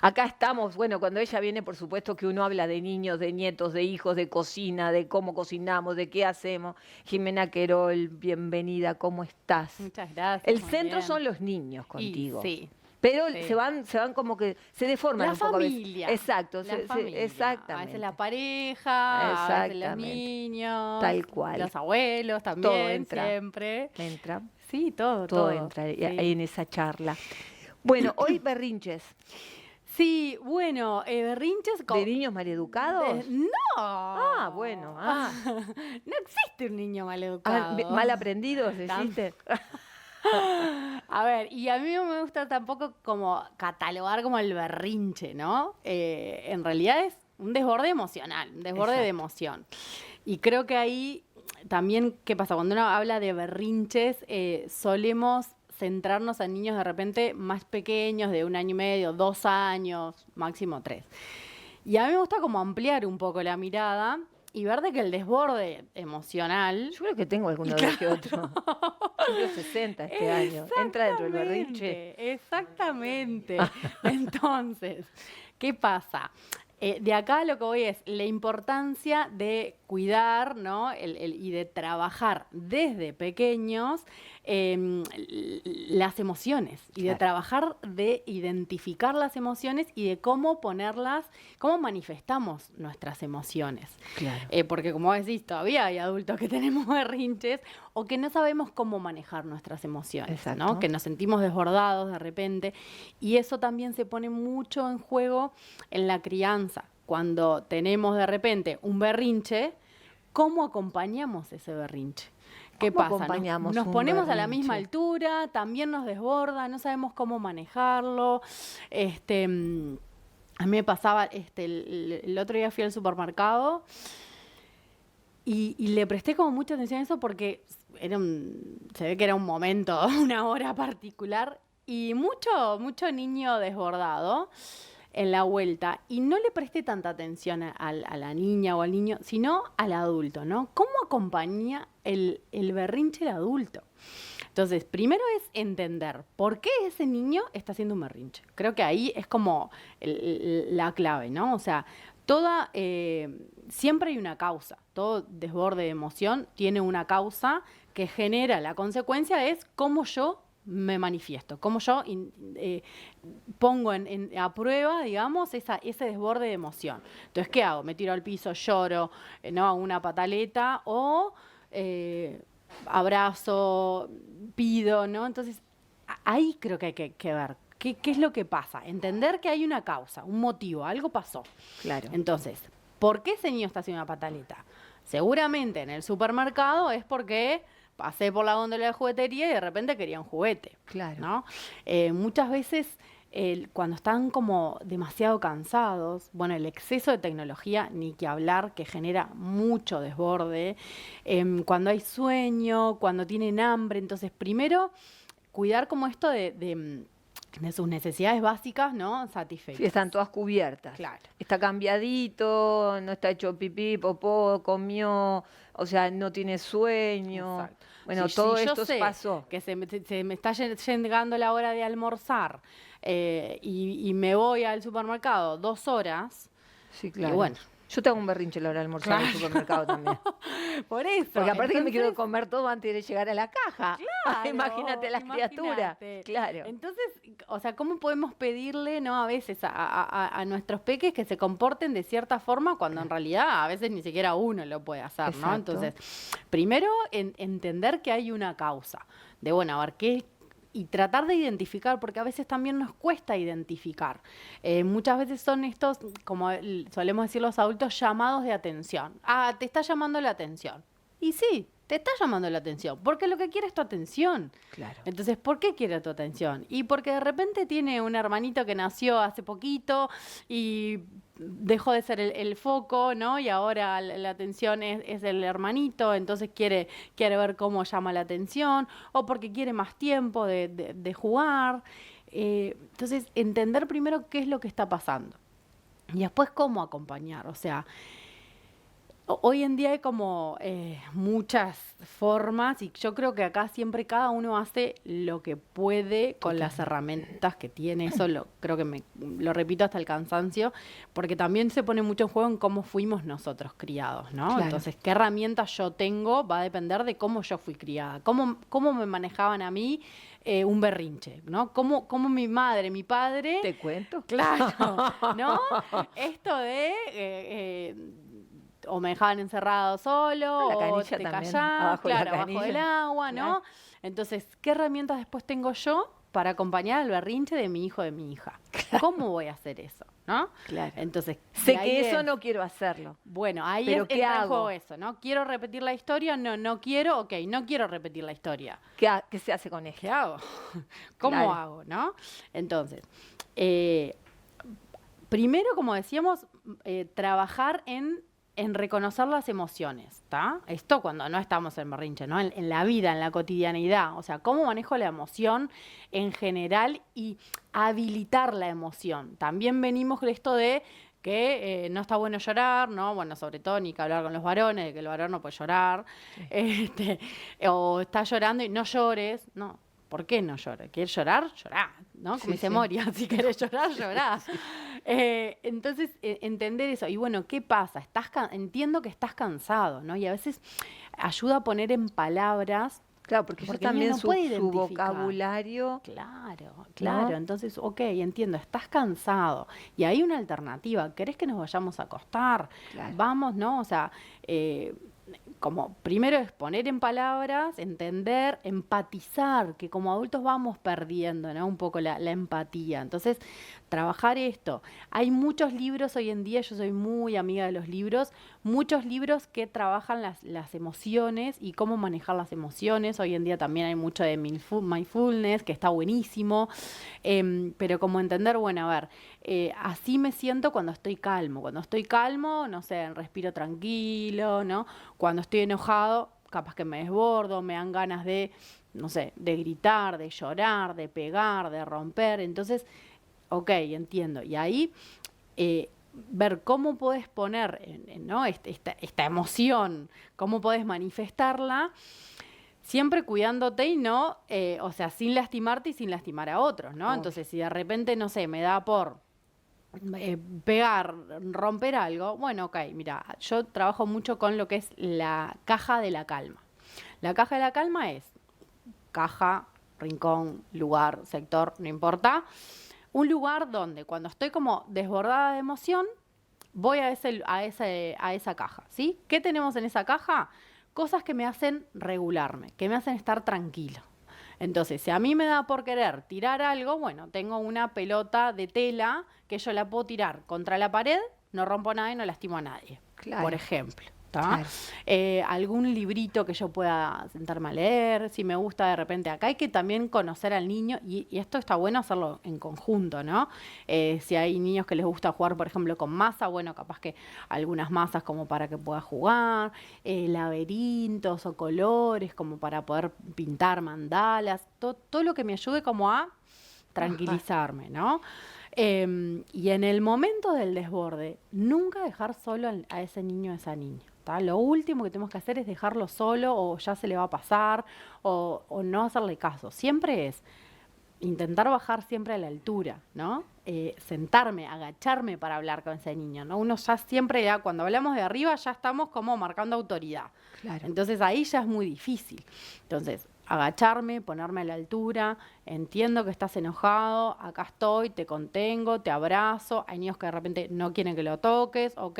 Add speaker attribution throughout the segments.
Speaker 1: Acá estamos, bueno, cuando ella viene, por supuesto que uno habla de niños, de nietos, de hijos, de cocina, de cómo cocinamos, de qué hacemos. Jimena Querol, bienvenida, ¿cómo estás?
Speaker 2: Muchas gracias,
Speaker 1: El
Speaker 2: muy
Speaker 1: centro
Speaker 2: bien.
Speaker 1: son los niños
Speaker 2: Y
Speaker 1: contigo.
Speaker 2: sí,
Speaker 1: Pero
Speaker 2: sí.
Speaker 1: se van como que, se deforman
Speaker 2: La
Speaker 1: un poco a veces.
Speaker 2: familia,
Speaker 1: Exacto,
Speaker 2: la familia. A veces la
Speaker 1: exactamente,
Speaker 2: pareja, a veces los
Speaker 1: exactamente,
Speaker 2: niños,
Speaker 1: tal cual.
Speaker 2: los abuelos
Speaker 1: Todo
Speaker 2: también,
Speaker 1: entra,
Speaker 2: siempre.
Speaker 1: entra,
Speaker 2: Sí, todo,
Speaker 1: todo
Speaker 2: todo.
Speaker 1: entra ahí
Speaker 2: Sí.
Speaker 1: en esa charla. Bueno, hoy berrinches.
Speaker 2: Sí, bueno, berrinches
Speaker 1: ¿De niños maleducados? Ah,
Speaker 2: ¡No!
Speaker 1: bueno,
Speaker 2: No existe un niño
Speaker 1: mal
Speaker 2: maleducado.
Speaker 1: aprendidos,
Speaker 2: Tam-
Speaker 1: deciste.
Speaker 2: A ver, y a mí no me gusta tampoco como catalogar como el berrinche, ¿no? En realidad es un desborde emocional, un desborde de
Speaker 1: Exacto.
Speaker 2: emoción. Y creo que ahí también, ¿qué pasa? Cuando uno habla de berrinches, solemos centrarnos en niños de repente más pequeños, de 1 año y medio, 2 años, máximo 3. Y a mí me gusta como ampliar un poco la mirada y ver de que el desborde emocional.
Speaker 1: Yo creo que tengo alguno de que otro. Cumplo 60 este año. ¿Entra dentro del berrinche?
Speaker 2: Exactamente. Entonces, ¿qué pasa? De acá lo que voy es la importancia de cuidar, ¿no? Y de trabajar desde pequeños las emociones y de
Speaker 1: Claro,
Speaker 2: trabajar de identificar las emociones y de cómo ponerlas, cómo manifestamos nuestras emociones.
Speaker 1: claro.
Speaker 2: Porque como decís, todavía hay adultos que tenemos berrinches o que no sabemos cómo manejar nuestras emociones, ¿no?
Speaker 1: Exacto.
Speaker 2: Que nos sentimos desbordados de repente. Y eso también se pone mucho en juego en la crianza. Cuando tenemos de repente un berrinche, ¿cómo acompañamos ese berrinche? ¿Qué
Speaker 1: ¿Cómo
Speaker 2: pasa?
Speaker 1: acompañamos
Speaker 2: Nos
Speaker 1: un
Speaker 2: ponemos a la misma
Speaker 1: berrinche?
Speaker 2: altura, también nos desborda, no sabemos cómo manejarlo. Este, a mí me pasaba, el otro día fui al supermercado y le presté como mucha atención a eso porque se ve que era un momento, una hora particular y mucho niño desbordado en la vuelta y no le presté tanta atención a la niña o al niño, sino al adulto, ¿no? ¿Cómo acompaña el berrinche el adulto? Entonces, primero es entender por qué ese niño está haciendo un berrinche. Creo que ahí es como la clave, ¿no? O sea, siempre hay una causa. Todo desborde de emoción tiene una causa que genera la consecuencia es cómo yo me manifiesto, cómo yo pongo a prueba, digamos, ese desborde de emoción. Entonces, ¿qué hago? Me tiro al piso, lloro, ¿no? Hago una pataleta o abrazo, pido, ¿no? Entonces, ahí creo que hay que ver qué es lo que pasa. Entender que hay una causa, un motivo, algo pasó.
Speaker 1: Claro,
Speaker 2: Entonces, ¿por qué ese niño está haciendo una pataleta? Seguramente en el supermercado es porque pasé por la góndola de juguetería y de repente quería un juguete,
Speaker 1: claro.
Speaker 2: ¿no? Muchas veces cuando están como demasiado cansados, bueno, el exceso de tecnología, ni que hablar, que genera mucho desborde, cuando hay sueño, cuando tienen hambre, entonces primero cuidar como esto de sus necesidades básicas, ¿no?
Speaker 1: Sí,
Speaker 2: Satisfechas.
Speaker 1: están todas cubiertas.
Speaker 2: Claro.
Speaker 1: Está cambiadito, no está hecho pipí, popó, comió, o sea, no tiene sueño.
Speaker 2: Exacto.
Speaker 1: Bueno,
Speaker 2: Si
Speaker 1: todo
Speaker 2: yo
Speaker 1: esto
Speaker 2: sé
Speaker 1: pasó.
Speaker 2: que se me está llegando la hora de almorzar y me voy al supermercado 2 horas,
Speaker 1: Sí,
Speaker 2: y
Speaker 1: claro.
Speaker 2: bueno,
Speaker 1: Yo tengo un berrinche a la hora de almorzar en el
Speaker 2: claro.
Speaker 1: supermercado también.
Speaker 2: Por eso,
Speaker 1: Porque aparte que me quiero
Speaker 2: entonces,
Speaker 1: comer todo antes de llegar a la caja. Imagínate
Speaker 2: claro,
Speaker 1: las criaturas.
Speaker 2: imagínate.
Speaker 1: Claro.
Speaker 2: Entonces, o sea, ¿cómo podemos pedirle, no, a veces a nuestros peques que se comporten de cierta forma cuando en realidad a veces ni siquiera uno lo puede hacer, ¿no?
Speaker 1: Exacto.
Speaker 2: Entonces, primero entender que hay una causa, de bueno, a ver, ¿qué? Y tratar de identificar, porque a veces también nos cuesta identificar. Muchas veces son estos, como solemos decir los adultos, llamados de atención. Ah, te está llamando la atención. Y sí, te está llamando la atención, porque lo que quiere es tu atención.
Speaker 1: Claro.
Speaker 2: Entonces, ¿por qué quiere tu atención? Y porque de repente tiene un hermanito que nació hace poquito y dejó de ser el foco, ¿no? Y ahora la atención es el hermanito, entonces quiere ver cómo llama la atención, o porque quiere más tiempo de jugar. Entonces, entender primero qué es lo que está pasando. Y después cómo acompañar. O sea, Hoy en día hay como muchas formas y yo creo que acá siempre cada uno hace lo que puede con las herramientas que tiene. Eso creo que lo repito hasta el cansancio, porque también se pone mucho en juego en cómo fuimos nosotros criados, ¿no?
Speaker 1: Claro.
Speaker 2: Entonces, qué herramientas yo tengo va a depender de cómo yo fui criada, cómo me manejaban a mí un berrinche, ¿no? Cómo mi madre, mi padre...
Speaker 1: ¿Te cuento?
Speaker 2: Claro, ¿no? Esto de... o me dejaban encerrado solo,
Speaker 1: La
Speaker 2: o
Speaker 1: canilla
Speaker 2: te
Speaker 1: también,
Speaker 2: callás,
Speaker 1: abajo de la
Speaker 2: claro, abajo del
Speaker 1: canilla.
Speaker 2: agua, ¿no?
Speaker 1: Claro.
Speaker 2: Entonces, ¿qué herramientas después tengo yo para acompañar al berrinche de mi hijo o de mi hija? ¿Cómo voy a hacer eso, no?
Speaker 1: Claro.
Speaker 2: Entonces,
Speaker 1: Sé
Speaker 2: de ahí
Speaker 1: que eso
Speaker 2: es-
Speaker 1: no quiero hacerlo.
Speaker 2: Bueno, ahí
Speaker 1: ¿Pero qué
Speaker 2: entra en
Speaker 1: hago?
Speaker 2: juego eso, ¿no? ¿Quiero repetir la historia? No quiero, ok, no quiero repetir la historia.
Speaker 1: ¿Qué se hace con esto?
Speaker 2: ¿Qué hago? ¿Cómo
Speaker 1: Claro.
Speaker 2: hago, no? Entonces, primero, como decíamos, trabajar en reconocer las emociones, ¿está? Esto cuando no estamos en berrinche, ¿no? En la vida, en la cotidianidad. O sea, cómo manejo la emoción en general y habilitar la emoción. También venimos de esto de que no está bueno llorar, ¿no? Bueno, sobre todo ni que hablar con los varones, de que el varón no puede llorar. O está llorando y no llores, no. ¿Por qué no llora? ¿Quieres llorar? Llorá, ¿no? Como
Speaker 1: Sí,
Speaker 2: dice
Speaker 1: sí.
Speaker 2: Moria, si querés llorar, llorá. Entonces, entender eso. Y bueno, ¿qué pasa? Entiendo que estás cansado, ¿no? Y a veces ayuda a poner en palabras.
Speaker 1: Claro, porque,
Speaker 2: Porque
Speaker 1: yo
Speaker 2: el niño
Speaker 1: también
Speaker 2: no puede
Speaker 1: su
Speaker 2: identificar.
Speaker 1: vocabulario.
Speaker 2: Claro.
Speaker 1: ¿No?
Speaker 2: Entonces, ok, entiendo, estás cansado. Y hay una alternativa. ¿Querés que nos vayamos a acostar?
Speaker 1: Claro.
Speaker 2: Vamos, ¿no? O sea, como primero es poner en palabras, entender, empatizar, que como adultos vamos perdiendo, ¿no? Un poco la empatía. Entonces, trabajar esto. Hay muchos libros hoy en día, yo soy muy amiga de los libros, muchos libros que trabajan las emociones y cómo manejar las emociones. Hoy en día también hay mucho de mindfulness, que está buenísimo. Pero como entender, bueno, a ver, así me siento cuando estoy calmo. Cuando estoy calmo, no sé, respiro tranquilo, ¿no? Cuando estoy enojado, capaz que me desbordo, me dan ganas de, no sé, de gritar, de llorar, de pegar, de romper. Entonces, ok, entiendo. Y ahí ver cómo podés poner, ¿no? Esta emoción, cómo podés manifestarla, siempre cuidándote y no, o sea, sin lastimarte y sin lastimar a otros, ¿no?
Speaker 1: Obvio.
Speaker 2: Entonces, si de repente, no sé, me da por pegar, romper algo, bueno, ok, mira, yo trabajo mucho con lo que es la caja de la calma. La caja de la calma es caja, rincón, lugar, sector, no importa. Un lugar donde cuando estoy como desbordada de emoción, voy a esa caja, ¿sí? ¿Qué tenemos en esa caja? Cosas que me hacen regularme, que me hacen estar tranquilo. Entonces, si a mí me da por querer tirar algo, bueno, tengo una pelota de tela que yo la puedo tirar contra la pared, no rompo nada y no lastimo a nadie,
Speaker 1: Claro.
Speaker 2: por ejemplo.
Speaker 1: Claro.
Speaker 2: Algún librito que yo pueda sentarme a leer, si me gusta de repente. Acá hay que también conocer al niño y esto está bueno hacerlo en conjunto, ¿no? Si hay niños que les gusta jugar, por ejemplo, con masa, bueno, capaz que algunas masas como para que pueda jugar, laberintos o colores como para poder pintar mandalas, todo lo que me ayude como a tranquilizarme, ¿no? Y en el momento del desborde, nunca dejar solo a ese niño o a esa niña. ¿Tá? Lo último que tenemos que hacer es dejarlo solo o ya se le va a pasar o no hacerle caso. Siempre es intentar bajar siempre a la altura, ¿no? Sentarme, agacharme para hablar con ese niño, ¿no? Uno ya siempre, ya, cuando hablamos de arriba, ya estamos como marcando autoridad.
Speaker 1: Claro.
Speaker 2: Entonces ahí ya es muy difícil. Entonces, agacharme, ponerme a la altura, entiendo que estás enojado, acá estoy, te contengo, te abrazo. Hay niños que de repente no quieren que lo toques, ok,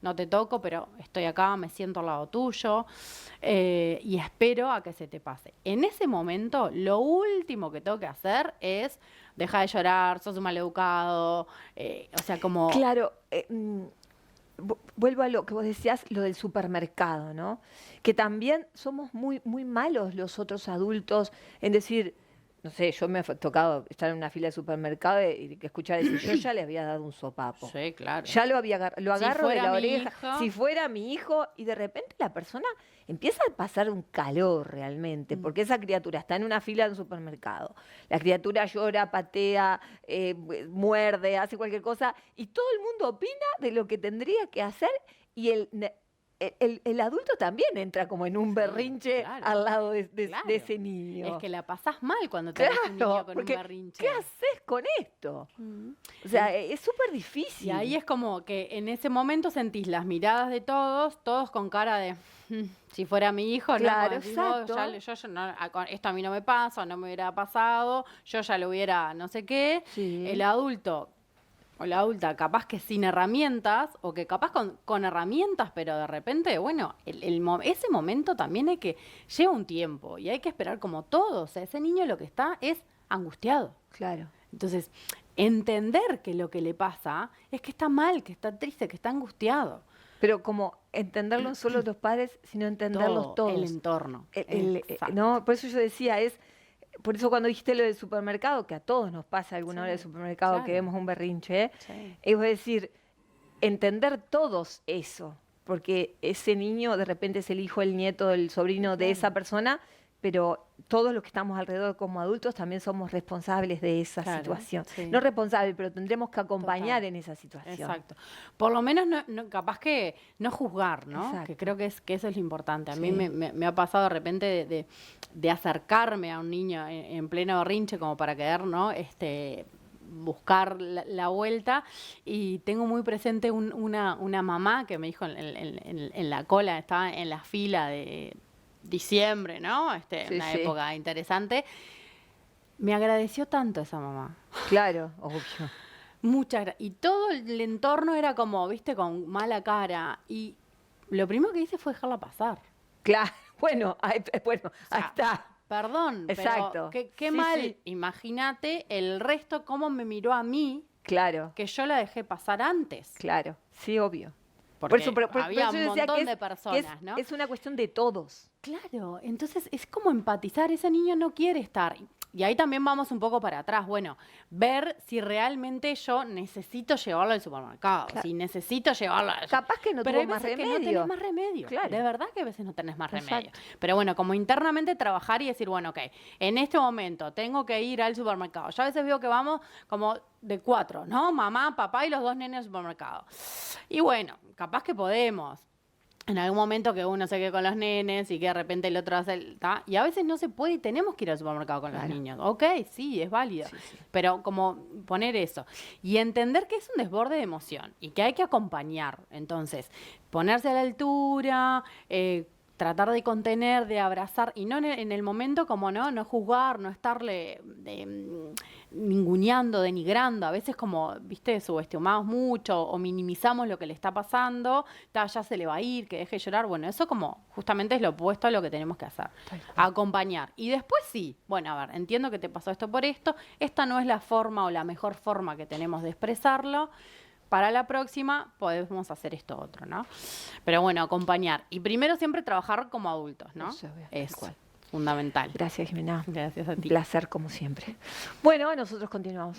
Speaker 2: no te toco, pero estoy acá, me siento al lado tuyo y espero a que se te pase. En ese momento, lo último que tengo que hacer es dejar de llorar, sos un maleducado, o sea, como...
Speaker 1: Claro, vuelvo a lo que vos decías, lo del supermercado, ¿no? Que también somos muy, muy malos los otros adultos en decir, no sé, yo me ha tocado estar en una fila de supermercado y que escuchar decir, yo ya le había dado un sopapo.
Speaker 2: Sí, claro.
Speaker 1: Ya lo lo
Speaker 2: Si
Speaker 1: agarro de
Speaker 2: fuera
Speaker 1: la
Speaker 2: mi
Speaker 1: oreja.
Speaker 2: hijo.
Speaker 1: Si fuera mi hijo, y de repente la persona empieza a pasar un calor realmente, porque esa criatura está en una fila de un supermercado. La criatura llora, patea, muerde, hace cualquier cosa, y todo el mundo opina de lo que tendría que hacer, y el adulto también entra como en un
Speaker 2: Sí,
Speaker 1: berrinche
Speaker 2: claro,
Speaker 1: al lado
Speaker 2: claro.
Speaker 1: de ese niño.
Speaker 2: Es que la pasás mal cuando tenés un niño
Speaker 1: Claro,
Speaker 2: con un
Speaker 1: porque
Speaker 2: berrinche.
Speaker 1: ¿qué haces con esto?
Speaker 2: Mm.
Speaker 1: O sea, es súper difícil.
Speaker 2: Y ahí es como que en ese momento sentís las miradas de todos con cara de, si fuera mi hijo,
Speaker 1: Claro,
Speaker 2: ¿no? Como decís vos,
Speaker 1: exacto.
Speaker 2: yo no, esto a mí no me pasa, no me hubiera pasado, yo ya lo hubiera no sé qué.
Speaker 1: Sí.
Speaker 2: El adulto o la adulta capaz que sin herramientas, o que capaz con herramientas, pero de repente, bueno, ese momento también hay que, lleva un tiempo y hay que esperar como todo. O sea, ese niño lo que está es angustiado.
Speaker 1: Claro.
Speaker 2: Entonces, entender que lo que le pasa es que está mal, que está triste, que está angustiado.
Speaker 1: Pero como entenderlo no solo los padres, sino entenderlos
Speaker 2: Todo, el
Speaker 1: todos.
Speaker 2: entorno. Exacto.
Speaker 1: ¿No? Por eso yo decía, por eso cuando dijiste lo del supermercado, que a todos nos pasa alguna hora del
Speaker 2: Sí,
Speaker 1: supermercado que
Speaker 2: claro.
Speaker 1: vemos un berrinche,
Speaker 2: Sí.
Speaker 1: es decir, entender todos eso, porque ese niño de repente es el hijo, el nieto, el sobrino de esa
Speaker 2: Claro.
Speaker 1: persona, pero todos los que estamos alrededor como adultos también somos responsables de esa
Speaker 2: Claro,
Speaker 1: situación.
Speaker 2: sí.
Speaker 1: No responsables, pero tendremos que acompañar
Speaker 2: Total.
Speaker 1: en esa situación.
Speaker 2: Exacto. Por lo menos, capaz que no juzgar, ¿no?
Speaker 1: Exacto.
Speaker 2: Que creo que eso es lo importante. A mí
Speaker 1: Sí.
Speaker 2: me ha pasado de repente de acercarme a un niño en pleno berrinche como para querer, ¿no? Buscar la vuelta, y tengo muy presente una mamá que me dijo en la cola, estaba en la fila de diciembre, ¿no?
Speaker 1: Sí,
Speaker 2: Una
Speaker 1: sí.
Speaker 2: época interesante. Me agradeció tanto esa mamá.
Speaker 1: Claro, obvio.
Speaker 2: Y todo el entorno era como, viste, con mala cara. Y lo primero que hice fue dejarla pasar.
Speaker 1: Claro, bueno, ahí
Speaker 2: sea,
Speaker 1: está.
Speaker 2: Perdón,
Speaker 1: Exacto.
Speaker 2: pero qué
Speaker 1: Sí,
Speaker 2: mal.
Speaker 1: sí.
Speaker 2: Imagínate el resto cómo me miró a mí,
Speaker 1: Claro,
Speaker 2: que yo la dejé pasar antes.
Speaker 1: claro, sí, obvio.
Speaker 2: Porque
Speaker 1: eso
Speaker 2: había un
Speaker 1: yo decía
Speaker 2: montón
Speaker 1: que
Speaker 2: de
Speaker 1: es,
Speaker 2: personas, ¿no?
Speaker 1: es una cuestión de todos.
Speaker 2: Claro, entonces es como empatizar, ese niño no quiere estar. Y ahí también vamos un poco para atrás, bueno, ver si realmente yo necesito llevarlo al supermercado,
Speaker 1: Claro.
Speaker 2: si necesito llevarlo
Speaker 1: Capaz que no
Speaker 2: Pero
Speaker 1: tuvo
Speaker 2: hay
Speaker 1: más
Speaker 2: veces que no
Speaker 1: remedio.
Speaker 2: tenés más remedio.
Speaker 1: Claro.
Speaker 2: De verdad que a veces no tenés más remedio.
Speaker 1: Exacto.
Speaker 2: Pero bueno, como internamente trabajar y decir, bueno, ok, en este momento tengo que ir al supermercado. Yo a veces veo que vamos como de 4, ¿no? Mamá, papá y los 2 nenes al supermercado. Y bueno, capaz que podemos. En algún momento que uno se quede con los nenes y que de repente el otro hace ¿tá? Y a veces no se puede y tenemos que ir al supermercado con los
Speaker 1: Claro.
Speaker 2: niños. Ok, sí, es válido.
Speaker 1: Sí, sí.
Speaker 2: Pero como poner eso. Y entender que es un desborde de emoción y que hay que acompañar. Entonces, ponerse a la altura, tratar de contener, de abrazar, y no en el momento como no juzgar, no estarle ninguneando, denigrando, a veces como, viste, subestimamos mucho o minimizamos lo que le está pasando, ya se le va a ir, que deje de llorar, bueno, eso como justamente es lo opuesto a lo que tenemos que hacer, acompañar. Y después sí, bueno, a ver, entiendo que te pasó esto por esto, esta no es la forma o la mejor forma que tenemos de expresarlo, para la próxima podemos hacer esto otro, ¿no? Pero bueno, acompañar. Y primero siempre trabajar como adultos, ¿no?
Speaker 1: Eso, tal
Speaker 2: Es
Speaker 1: cual.
Speaker 2: fundamental.
Speaker 1: Gracias, Jimena.
Speaker 2: Gracias a
Speaker 1: Un
Speaker 2: ti.
Speaker 1: placer como siempre. Bueno, nosotros continuamos.